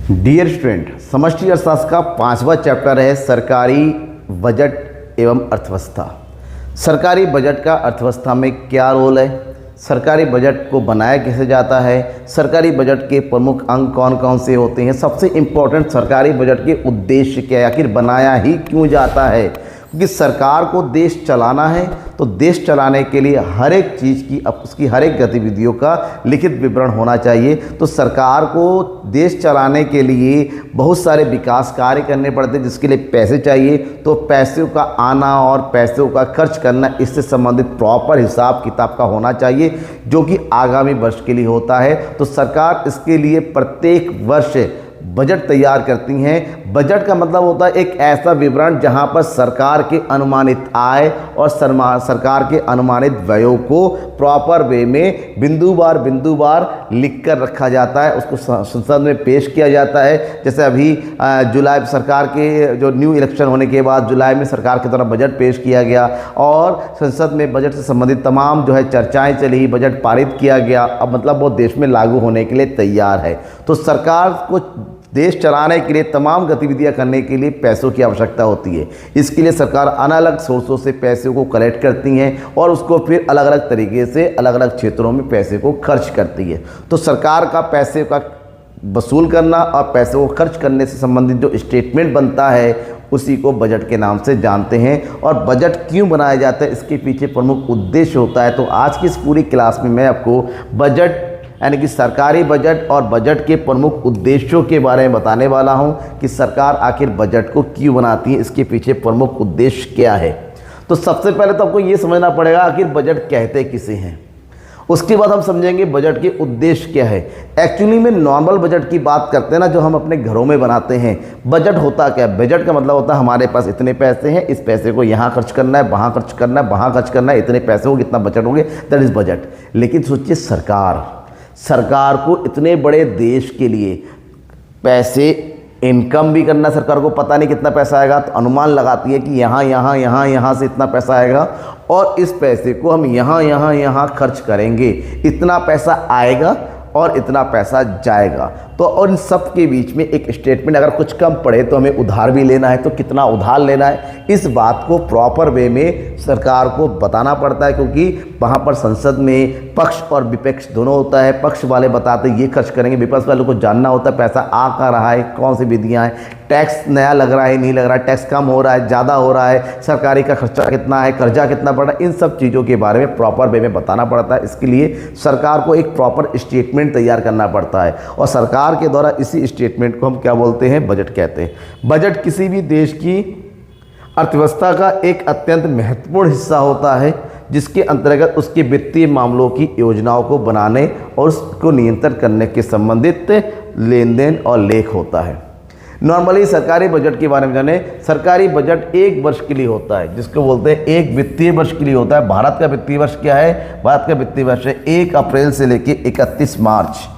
Dear student, समष्टि अर्थशास्त्र का 5वां चैप्टर है सरकारी बजट एवं अर्थव्यवस्था। सरकारी बजट का अर्थव्यवस्था में क्या रोल है, सरकारी बजट को बनाया कैसे जाता है, सरकारी बजट के प्रमुख अंग कौन कौन से होते हैं, सबसे इम्पोर्टेंट सरकारी बजट के उद्देश्य क्या है, आखिर बनाया ही क्यों जाता है। क्योंकि सरकार को देश चलाना है तो देश चलाने के लिए हर एक चीज़ की उसकी हर एक गतिविधियों का लिखित विवरण होना चाहिए। तो सरकार को देश चलाने के लिए बहुत सारे विकास कार्य करने पड़ते हैं, जिसके लिए पैसे चाहिए। तो पैसों का आना और पैसों का खर्च करना, इससे संबंधित प्रॉपर हिसाब किताब का होना चाहिए, जो कि आगामी वर्ष के लिए होता है। तो सरकार इसके लिए प्रत्येक वर्ष बजट तैयार करती हैं। बजट का मतलब होता है एक ऐसा विवरण जहां पर सरकार के अनुमानित आय और सरकार के अनुमानित व्ययों को प्रॉपर वे में बिंदु बार लिख कर रखा जाता है, उसको संसद में पेश किया जाता है। जैसे अभी जुलाई सरकार के जो न्यू इलेक्शन होने के बाद जुलाई में सरकार की तरफ बजट पेश किया गया और संसद में बजट से संबंधित तमाम जो है चर्चाएँ चली, बजट पारित किया गया। अब मतलब वो देश में लागू होने के लिए तैयार है। तो सरकार को देश चलाने के लिए तमाम गतिविधियां करने के लिए पैसों की आवश्यकता होती है। इसके लिए सरकार अलग अलग सोर्सों से पैसों को कलेक्ट करती हैं और उसको फिर अलग अलग तरीके से अलग अलग क्षेत्रों में पैसे को खर्च करती है। तो सरकार का पैसे का वसूल करना और पैसे को खर्च करने से संबंधित जो स्टेटमेंट बनता है उसी को बजट के नाम से जानते हैं। और बजट क्यों बनाया जाता है, इसके पीछे प्रमुख उद्देश्य होता है। तो आज की इस पूरी क्लास में मैं आपको बजट यानी कि सरकारी बजट और बजट के प्रमुख उद्देश्यों के बारे में बताने वाला हूं कि सरकार आखिर बजट को क्यों बनाती है, इसके पीछे प्रमुख उद्देश्य क्या है। तो सबसे पहले तो आपको ये समझना पड़ेगा आखिर बजट कहते किसे हैं। उसके बाद हम समझेंगे बजट के उद्देश्य क्या है। एक्चुअली में नॉर्मल बजट की बात करते हैं ना, जो हम अपने घरों में बनाते हैं। बजट होता क्या है? बजट का मतलब होता है हमारे पास इतने पैसे हैं, इस पैसे को यहाँ खर्च करना है, वहाँ खर्च करना है, वहाँ खर्च करना है, इतने पैसे हो कितना बजट होंगे, दैट इज़ बजट। लेकिन सोचिए सरकार को इतने बड़े देश के लिए पैसे इनकम भी करना, सरकार को पता नहीं कितना पैसा आएगा, तो अनुमान लगाती है कि यहाँ से इतना पैसा आएगा और इस पैसे को हम यहाँ खर्च करेंगे, इतना पैसा आएगा और इतना पैसा जाएगा। तो और इन सब के बीच में एक स्टेटमेंट, अगर कुछ कम पड़े तो हमें उधार भी लेना है, तो कितना उधार लेना है, इस बात को प्रॉपर वे में सरकार को बताना पड़ता है। क्योंकि वहाँ पर संसद में पक्ष और विपक्ष दोनों होता है। पक्ष वाले बताते ये खर्च करेंगे, विपक्ष वालों को जानना होता है पैसा आ कहाँ रहा है, कौन सी विधियाँ हैं, टैक्स नया लग रहा है नहीं लग रहा है, टैक्स कम हो रहा है ज़्यादा हो रहा है, सरकारी का खर्चा कितना है, कर्जा कितना पड़ रहा है, इन सब चीज़ों के बारे में प्रॉपर वे में बताना पड़ता है। इसके लिए सरकार को एक प्रॉपर स्टेटमेंट तैयार करना पड़ता है और सरकार के द्वारा इसी स्टेटमेंट को हम क्या बोलते हैं, बजट कहते हैं। बजट किसी भी देश की अर्थव्यवस्था का एक अत्यंत महत्वपूर्ण हिस्सा होता है, जिसके अंतर्गत उसके वित्तीय मामलों की योजनाओं को बनाने और उसको नियंत्रण करने के संबंधित लेन देन और लेख होता है। नॉर्मली सरकारी बजट के बारे में जाने, सरकारी बजट एक वर्ष के लिए होता है, जिसको बोलते हैं एक वित्तीय वर्ष के लिए होता है। भारत का वित्तीय वर्ष क्या है? भारत का वित्तीय वर्ष है 1 अप्रैल से लेकर 31 मार्च।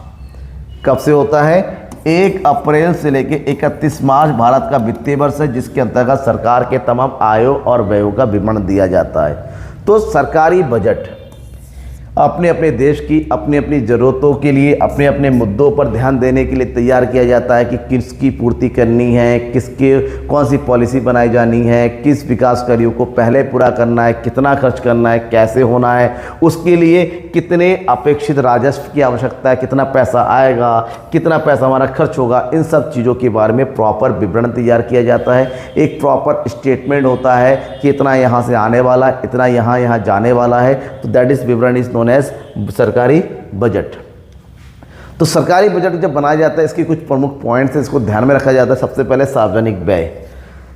कब से होता है? 1 अप्रैल से लेकर 31 मार्च भारत का वित्तीय वर्ष है, जिसके अंतर्गत सरकार के तमाम आयों और व्ययों का विवरण दिया जाता है। तो सरकारी बजट अपने अपने देश की अपनी अपनी ज़रूरतों के लिए, अपने अपने मुद्दों पर ध्यान देने के लिए तैयार किया जाता है कि किसकी पूर्ति करनी है, किसके कौन सी पॉलिसी बनाई जानी है, किस विकास कार्यों को पहले पूरा करना है, कितना खर्च करना है, कैसे होना है, उसके लिए कितने अपेक्षित राजस्व की आवश्यकता है, कितना पैसा आएगा, कितना पैसा हमारा खर्च होगा, इन सब चीज़ों के बारे में प्रॉपर विवरण तैयार किया जाता है। एक प्रॉपर स्टेटमेंट होता है कि इतना यहाँ से आने वाला है, इतना यहाँ जाने वाला है। तो दैट इज़ विवरण इज नोन एज सरकारी बजट। तो सरकारी बजट जब बनाया जाता है, इसके कुछ प्रमुख पॉइंट्स हैं, इसको ध्यान में रखा जाता है। सबसे पहले सार्वजनिक व्यय।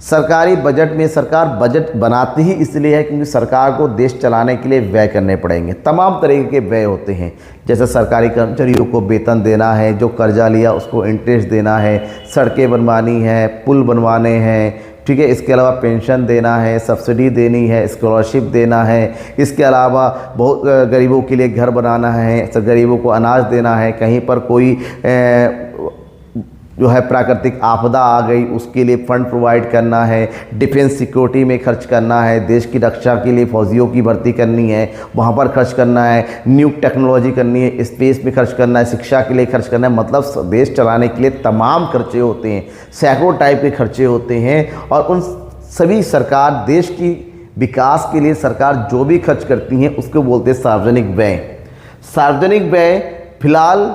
सरकारी बजट में सरकार बजट बनाती ही इसलिए है क्योंकि सरकार को देश चलाने के लिए व्यय करने पड़ेंगे। तमाम तरीके के व्यय होते हैं, जैसे सरकारी कर्मचारियों को वेतन देना है, जो कर्जा लिया उसको इंटरेस्ट देना है, सड़कें बनवानी है, पुल बनवाने हैं, ठीक है। इसके अलावा पेंशन देना है, सब्सिडी देनी है, स्कॉलरशिप देना है। इसके अलावा बहुत गरीबों के लिए घर बनाना है, गरीबों को अनाज देना है, कहीं पर कोई जो है प्राकृतिक आपदा आ गई उसके लिए फंड प्रोवाइड करना है, डिफेंस सिक्योरिटी में खर्च करना है, देश की रक्षा के लिए फौजियों की भर्ती करनी है, वहाँ पर खर्च करना है, न्यू टेक्नोलॉजी करनी है, स्पेस में खर्च करना है, शिक्षा के लिए खर्च करना है। मतलब देश चलाने के लिए तमाम खर्चे होते हैं, सैकड़ों टाइप के खर्चे होते हैं। और उन सभी सरकार देश की विकास के लिए सरकार जो भी खर्च करती हैं उसको बोलते हैं सार्वजनिक व्यय। सार्वजनिक व्यय फिलहाल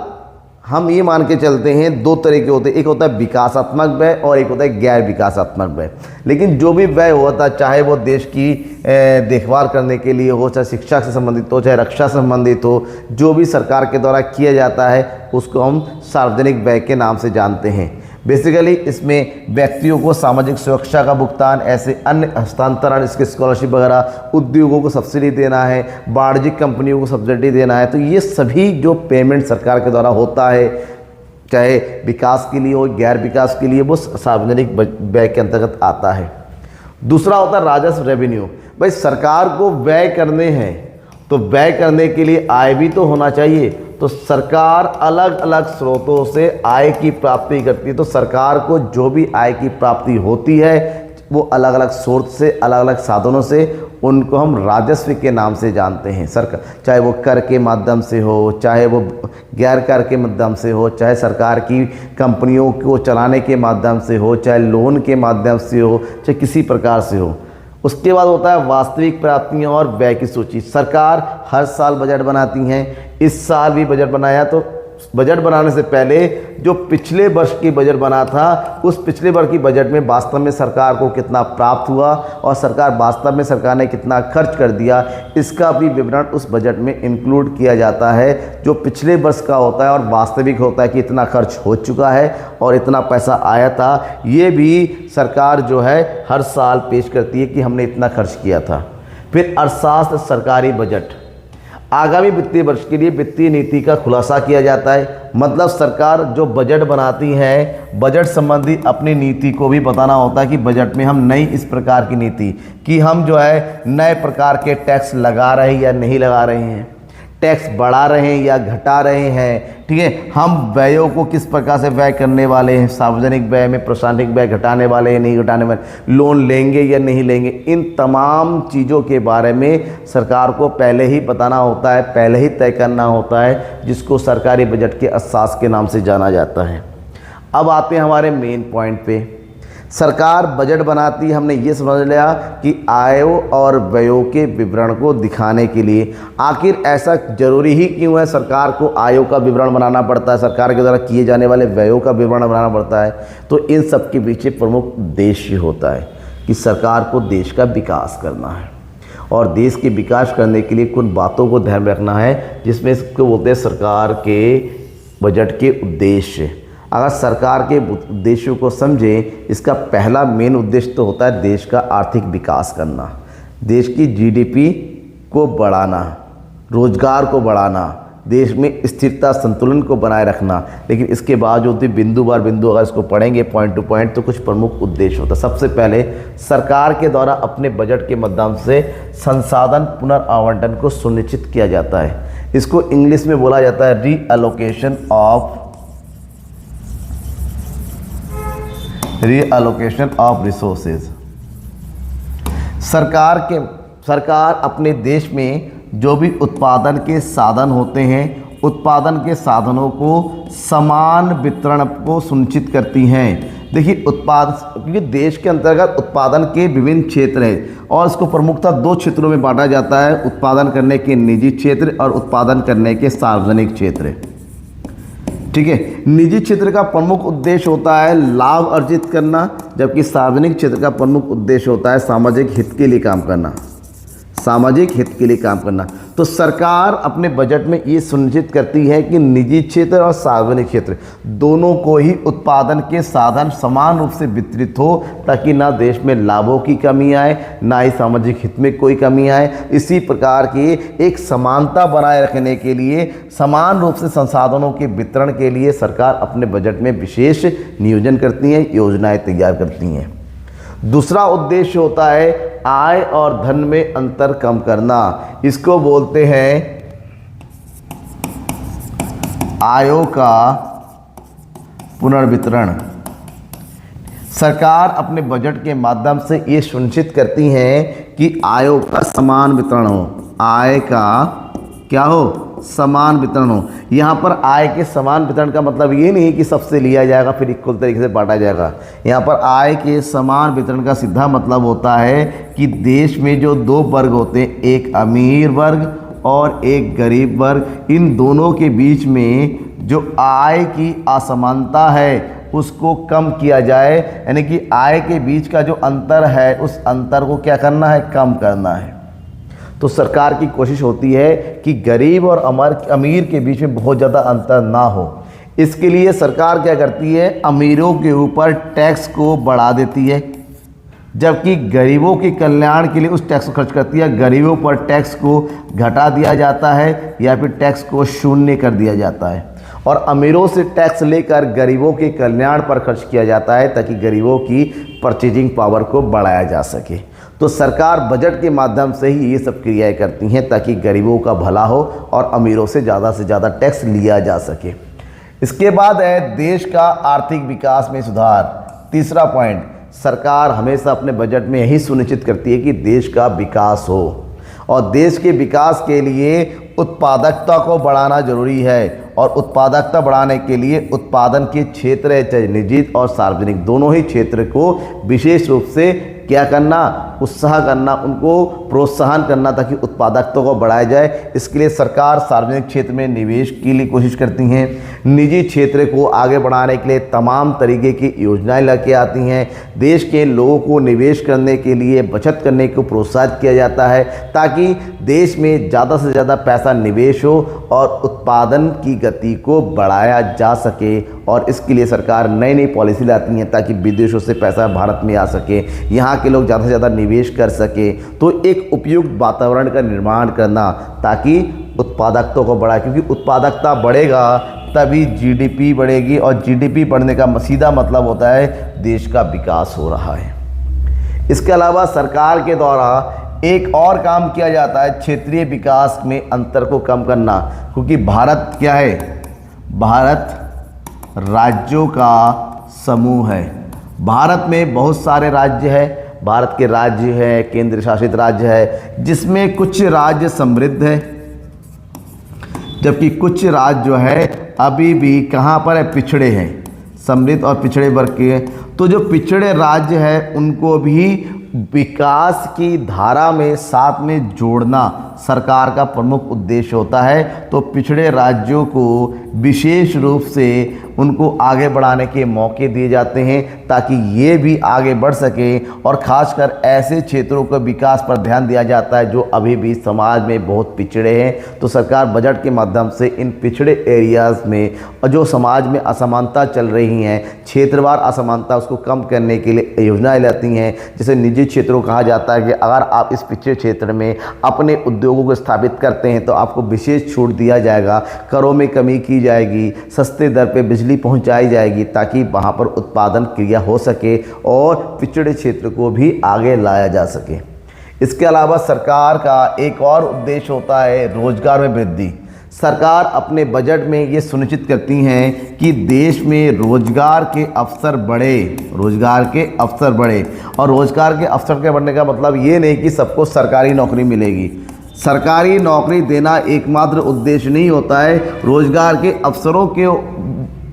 हम ये मान के चलते हैं दो तरह के होते हैं, एक होता है विकासात्मक व्यय और एक होता है गैर विकासात्मक व्यय। लेकिन जो भी व्यय होता है, चाहे वो देश की देखभाल करने के लिए हो, चाहे शिक्षा से संबंधित हो, चाहे रक्षा से संबंधित हो, जो भी सरकार के द्वारा किया जाता है उसको हम सार्वजनिक व्यय के नाम से जानते हैं। बेसिकली इसमें व्यक्तियों को सामाजिक सुरक्षा का भुगतान, ऐसे अन्य हस्तांतरण, इसके स्कॉलरशिप वगैरह, उद्योगों को सब्सिडी देना है, वाणिज्यिक कंपनियों को सब्सिडी देना है। तो ये सभी जो पेमेंट सरकार के द्वारा होता है, चाहे विकास के लिए हो गैर विकास के लिए, वो सार्वजनिक व्यय के अंतर्गत आता है। दूसरा होता है राजस्व रेवेन्यू। भाई सरकार को व्यय करने हैं तो व्यय करने के लिए आय भी तो होना चाहिए। तो सरकार अलग अलग स्रोतों से आय की प्राप्ति करती है। तो सरकार को जो भी आय की प्राप्ति होती है वो अलग अलग सोर्स से, अलग अलग साधनों से, उनको हम राजस्व के नाम से जानते हैं। सरकार चाहे वो कर के माध्यम से हो, चाहे वो गैर कर के माध्यम से हो, चाहे सरकार की कंपनियों को चलाने के माध्यम से हो, चाहे लोन के माध्यम से हो, चाहे किसी प्रकार से हो। उसके बाद होता है वास्तविक प्राप्तियां और व्यय की सूची। सरकार हर साल बजट बनाती हैं। इस साल भी बजट बनाया, तो बजट बनाने से पहले जो पिछले वर्ष की बजट बना था, उस पिछले वर्ष की बजट में वास्तव में सरकार को कितना प्राप्त हुआ और वास्तव में सरकार ने कितना खर्च कर दिया, इसका भी विवरण उस बजट में इंक्लूड किया जाता है। जो पिछले वर्ष का होता है और वास्तविक होता है कि इतना खर्च हो चुका है और इतना पैसा आया था, ये भी सरकार जो है हर साल पेश करती है कि हमने इतना खर्च किया था। फिर अर्थशास्त्र सरकारी बजट, आगामी वित्तीय वर्ष के लिए वित्तीय नीति का खुलासा किया जाता है। मतलब सरकार जो बजट बनाती है, बजट संबंधी अपनी नीति को भी बताना होता है कि बजट में हम नई इस प्रकार की नीति कि हम जो है नए प्रकार के टैक्स लगा रहे हैं या नहीं लगा रहे हैं, टैक्स बढ़ा रहे हैं या घटा रहे हैं, ठीक है, हम व्ययों को किस प्रकार से व्यय करने वाले हैं, सार्वजनिक व्यय में प्रशासनिक व्यय घटाने वाले हैं नहीं घटाने वाले, लोन लेंगे या नहीं लेंगे, इन तमाम चीज़ों के बारे में सरकार को पहले ही बताना होता है, पहले ही तय करना होता है, जिसको सरकारी बजट के असास के नाम से जाना जाता है। अब आते हैं हमारे मेन पॉइंट पे। सरकार बजट बनाती है, हमने ये समझ लिया कि आयों और व्ययों के विवरण को दिखाने के लिए। आखिर ऐसा जरूरी ही क्यों है सरकार को आयों का विवरण बनाना पड़ता है, सरकार के द्वारा किए जाने वाले व्ययों का विवरण बनाना पड़ता है? तो इन सब के पीछे प्रमुख उद्देश्य होता है कि सरकार को देश का विकास करना है और देश के विकास करने के लिए कुछ बातों को ध्यान रखना है, जिसमें इसको बोलते हैं सरकार के बजट के उद्देश्य। अगर सरकार के उद्देश्यों को समझें, इसका पहला मेन उद्देश्य तो होता है देश का आर्थिक विकास करना, देश की जीडीपी को बढ़ाना, रोजगार को बढ़ाना, देश में स्थिरता संतुलन को बनाए रखना। लेकिन इसके बावजूद भी बिंदु अगर इसको पढ़ेंगे पॉइंट टू पॉइंट तो कुछ प्रमुख उद्देश्य होता है। सबसे पहले सरकार के द्वारा अपने बजट के माध्यम से संसाधन पुनर्आवंटन को सुनिश्चित किया जाता है। इसको इंग्लिश में बोला जाता है रीअलोकेशन ऑफ रिसोर्सेज। सरकार अपने देश में जो भी उत्पादन के साधन होते हैं, उत्पादन के साधनों को समान वितरण को सुनिश्चित करती हैं। देखिए क्योंकि देश के अंतर्गत उत्पादन के विभिन्न क्षेत्र हैं और इसको प्रमुखतः दो क्षेत्रों में बांटा जाता है, उत्पादन करने के निजी क्षेत्र और उत्पादन करने के सार्वजनिक क्षेत्र। ठीक है, निजी क्षेत्र का प्रमुख उद्देश्य होता है लाभ अर्जित करना, जबकि सार्वजनिक क्षेत्र का प्रमुख उद्देश्य होता है सामाजिक हित के लिए काम करना, सामाजिक हित के लिए काम करना। तो सरकार अपने बजट में ये सुनिश्चित करती है कि निजी क्षेत्र और सार्वजनिक क्षेत्र दोनों को ही उत्पादन के साधन समान रूप से वितरित हो, ताकि ना देश में लाभों की कमी आए, ना ही सामाजिक हित में कोई कमी आए। इसी प्रकार की एक समानता बनाए रखने के लिए, समान रूप से संसाधनों के वितरण के लिए सरकार अपने बजट में विशेष नियोजन करती हैं, योजनाएं तैयार करती हैं। दूसरा उद्देश्य होता है आय और धन में अंतर कम करना। इसको बोलते हैं आयों का पुनर्वितरण। सरकार अपने बजट के माध्यम से ये सुनिश्चित करती है कि आयों का समान वितरण हो, आय का क्या हो, समान वितरण हो। यहाँ पर आय के समान वितरण का मतलब ये नहीं कि सबसे लिया जाएगा फिर इक्वल तरीके से बांटा जाएगा। यहाँ पर आय के समान वितरण का सीधा मतलब होता है कि देश में जो दो वर्ग होते हैं, एक अमीर वर्ग और एक गरीब वर्ग, इन दोनों के बीच में जो आय की असमानता है उसको कम किया जाए, यानी कि आय के बीच का जो अंतर है उस अंतर को क्या करना है, कम करना है। तो सरकार की कोशिश होती है कि गरीब और अमीर के बीच में बहुत ज़्यादा अंतर ना हो। इसके लिए सरकार क्या करती है, अमीरों के ऊपर टैक्स को बढ़ा देती है, जबकि गरीबों के कल्याण के लिए उस टैक्स को खर्च करती है। गरीबों पर टैक्स को घटा दिया जाता है या फिर टैक्स को शून्य कर दिया जाता है, और अमीरों से टैक्स लेकर गरीबों के कल्याण पर खर्च किया जाता है ताकि गरीबों की परचेजिंग पावर को बढ़ाया जा सके। तो सरकार बजट के माध्यम से ही ये सब क्रियाएं करती हैं ताकि गरीबों का भला हो और अमीरों से ज़्यादा टैक्स लिया जा सके। इसके बाद है देश का आर्थिक विकास में सुधार। तीसरा पॉइंट, सरकार हमेशा अपने बजट में यही सुनिश्चित करती है कि देश का विकास हो, और देश के विकास के लिए उत्पादकता को बढ़ाना जरूरी है। और उत्पादकता बढ़ाने के लिए उत्पादन के क्षेत्र है, चाहे निजी और सार्वजनिक, दोनों ही क्षेत्र को विशेष रूप से क्या करना, उत्साह करना, उनको प्रोत्साहन करना ताकि उत्पादकता को बढ़ाया जाए। इसके लिए सरकार सार्वजनिक क्षेत्र में निवेश के लिए कोशिश करती हैं, निजी क्षेत्र को आगे बढ़ाने के लिए तमाम तरीके की योजनाएं लेके आती हैं। देश के लोगों को निवेश करने के लिए बचत करने को प्रोत्साहित किया जाता है ताकि देश में ज़्यादा से ज़्यादा पैसा निवेश हो और उत्पादन की गति को बढ़ाया जा सके। और इसके लिए सरकार नई नई पॉलिसी लाती हैं ताकि विदेशों से पैसा भारत में आ सके, यहाँ के लोग ज़्यादा से ज़्यादा निवेश कर सके। तो एक उपयुक्त वातावरण का निर्माण करना ताकि उत्पादकता को बढ़ाए, क्योंकि उत्पादकता बढ़ेगा तभी जीडीपी बढ़ेगी, और जीडीपी बढ़ने का सीधा मतलब होता है देश का विकास हो रहा है। इसके अलावा सरकार के द्वारा एक और काम किया जाता है क्षेत्रीय विकास में अंतर को कम करना, क्योंकि भारत क्या है, भारत राज्यों का समूह है। भारत में बहुत सारे राज्य हैं, भारत के राज्य हैं, केंद्र शासित राज्य है, जिसमें कुछ राज्य समृद्ध है जबकि कुछ राज्य जो है अभी भी कहाँ पर है, पिछड़े हैं, समृद्ध और पिछड़े वर्ग के। तो जो पिछड़े राज्य है उनको भी विकास की धारा में साथ में जोड़ना सरकार का प्रमुख उद्देश्य होता है। तो पिछड़े राज्यों को विशेष रूप से उनको आगे बढ़ाने के मौके दिए जाते हैं ताकि ये भी आगे बढ़ सके, और ख़ासकर ऐसे क्षेत्रों का विकास पर ध्यान दिया जाता है जो अभी भी समाज में बहुत पिछड़े हैं। तो सरकार बजट के माध्यम से इन पिछड़े एरियाज़ में और जो समाज में असमानता चल रही हैं, क्षेत्रवार असमानता, उसको कम करने के लिए योजनाएं लाती हैं। जैसे निजी क्षेत्रों कहा जाता है कि अगर आप इस पिछड़े क्षेत्र में अपने उद्योगों को स्थापित करते हैं तो आपको विशेष छूट दिया जाएगा, करों में कमी की जाएगी, सस्ते दर पे बिजली पहुंचाई जाएगी ताकि वहां पर उत्पादन क्रिया हो सके और पिछड़े क्षेत्र को भी आगे लाया जा सके। इसके अलावा सरकार का एक और उद्देश्य होता है रोजगार में वृद्धि। सरकार अपने बजट में ये सुनिश्चित करती हैं कि देश में रोजगार के अवसर बढ़े, रोजगार के अवसर बढ़े। और रोजगार के अवसर के बढ़ने का मतलब ये नहीं कि सबको सरकारी नौकरी मिलेगी। सरकारी नौकरी देना एकमात्र उद्देश्य नहीं होता है, रोजगार के अवसरों के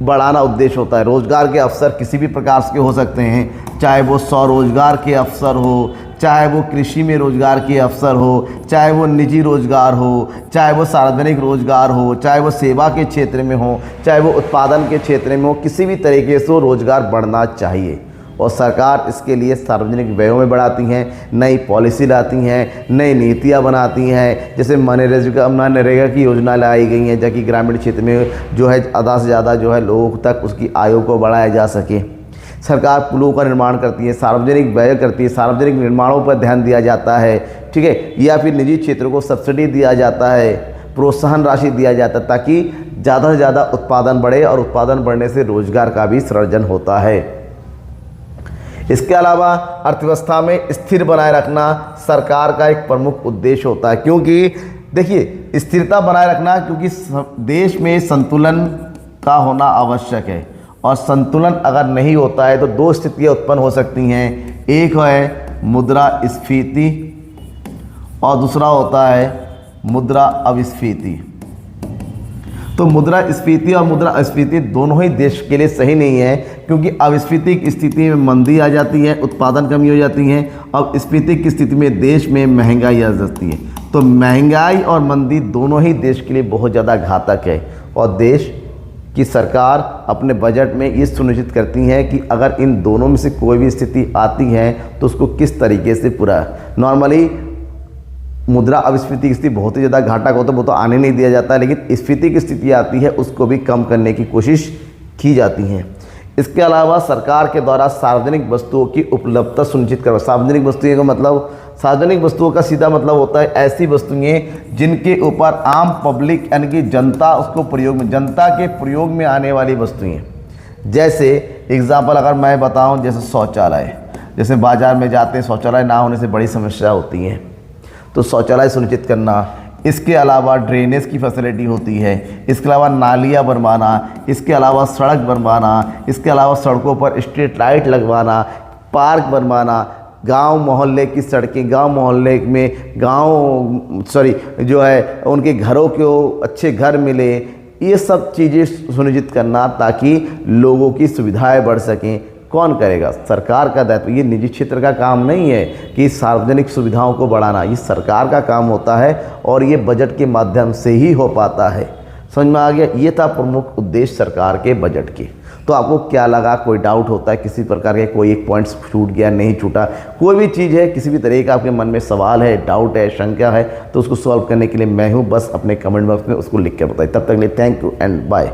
बढ़ाना उद्देश्य होता है। रोजगार के अवसर किसी भी प्रकार के हो सकते हैं, चाहे वो स्वरोजगार के अवसर हो, चाहे वो कृषि में रोजगार के अवसर हो, चाहे वो निजी रोजगार हो, चाहे वो सार्वजनिक रोजगार हो, चाहे वो सेवा के क्षेत्र में हो, चाहे वो उत्पादन के क्षेत्र में हो, किसी भी तरीके से रोजगार बढ़ना चाहिए। और सरकार इसके लिए सार्वजनिक व्ययों में बढ़ाती हैं, नई पॉलिसी लाती हैं, नई नीतियां बनाती हैं। जैसे मनरेगा की योजना लाई गई है ताकि ग्रामीण क्षेत्र में जो है ज़्यादा से ज़्यादा जो है लोगों तक उसकी आयु को बढ़ाया जा सके। सरकार पुलों का निर्माण करती है, सार्वजनिक व्यय करती है, सार्वजनिक निर्माणों पर ध्यान दिया जाता है, ठीक है, या फिर निजी क्षेत्रों को सब्सिडी दिया जाता है, प्रोत्साहन राशि दिया जाता है ताकि ज़्यादा से ज़्यादा उत्पादन बढ़े, और उत्पादन बढ़ने से रोजगार का भी सृजन होता है। इसके अलावा अर्थव्यवस्था में स्थिर बनाए रखना सरकार का एक प्रमुख उद्देश्य होता है, क्योंकि देखिए स्थिरता बनाए रखना, क्योंकि देश में संतुलन का होना आवश्यक है, और संतुलन अगर नहीं होता है तो दो स्थितियाँ उत्पन्न हो सकती हैं। एक है मुद्रास्फीति और दूसरा होता है मुद्रा अपस्फीति। तो मुद्रास्फीति और मुद्रास्फीति दोनों ही देश के लिए सही नहीं है, क्योंकि अपस्फीति की स्थिति में मंदी आ जाती है, उत्पादन कमी हो जाती है। अपस्फीति की स्थिति में देश में महंगाई आ जाती है। तो महंगाई और मंदी दोनों ही देश के लिए बहुत ज़्यादा घातक है, और देश की सरकार अपने बजट में ये सुनिश्चित करती है कि अगर इन दोनों में से कोई भी स्थिति आती है तो उसको किस तरीके से पूरा। नॉर्मली मुद्रा अपस्फीति की स्थिति बहुत ही ज़्यादा घातक हो तो वो तो आने नहीं दिया जाता है, लेकिन स्फीति की स्थिति आती है उसको भी कम करने की कोशिश की जाती है। इसके अलावा सरकार के द्वारा सार्वजनिक वस्तुओं की उपलब्धता सुनिश्चित करना। सार्वजनिक वस्तुएं का मतलब, सार्वजनिक वस्तुओं का सीधा मतलब होता है ऐसी वस्तुएं जिनके ऊपर आम पब्लिक यानी कि जनता उसको प्रयोग में, जनता के प्रयोग में आने वाली वस्तुएं। जैसे एग्जाम्पल अगर मैं बताऊं, जैसे शौचालय, जैसे बाज़ार में जाते हैं, शौचालय ना होने से बड़ी समस्या होती है, तो शौचालय सुनिश्चित करना। इसके अलावा ड्रेनेज की फैसिलिटी होती है, इसके अलावा नालियाँ बनवाना, इसके अलावा सड़क बनवाना, इसके अलावा सड़कों पर स्ट्रीट लाइट लगवाना, पार्क बनवाना, गांव मोहल्ले की सड़कें, गांव मोहल्ले में जो है उनके घरों को अच्छे घर मिले, ये सब चीज़ें सुनिश्चित करना ताकि लोगों की सुविधाएं बढ़ सकें। कौन करेगा? सरकार का दायित्व। ये निजी क्षेत्र का काम नहीं है कि सार्वजनिक सुविधाओं को बढ़ाना, ये सरकार का काम होता है और ये बजट के माध्यम से ही हो पाता है। समझ में आ गया? ये था प्रमुख उद्देश्य सरकार के बजट के। तो आपको क्या लगा? कोई डाउट होता है किसी प्रकार के, कोई एक पॉइंट्स छूट गया, नहीं छूटा, कोई भी चीज़ है, किसी भी तरह का आपके मन में सवाल है, डाउट है, शंका है, तो उसको सॉल्व करने के लिए मैं हूँ। बस अपने कमेंट बॉक्स में उसको लिख कर बताइए। तब तक के लिए थैंक यू एंड बाय।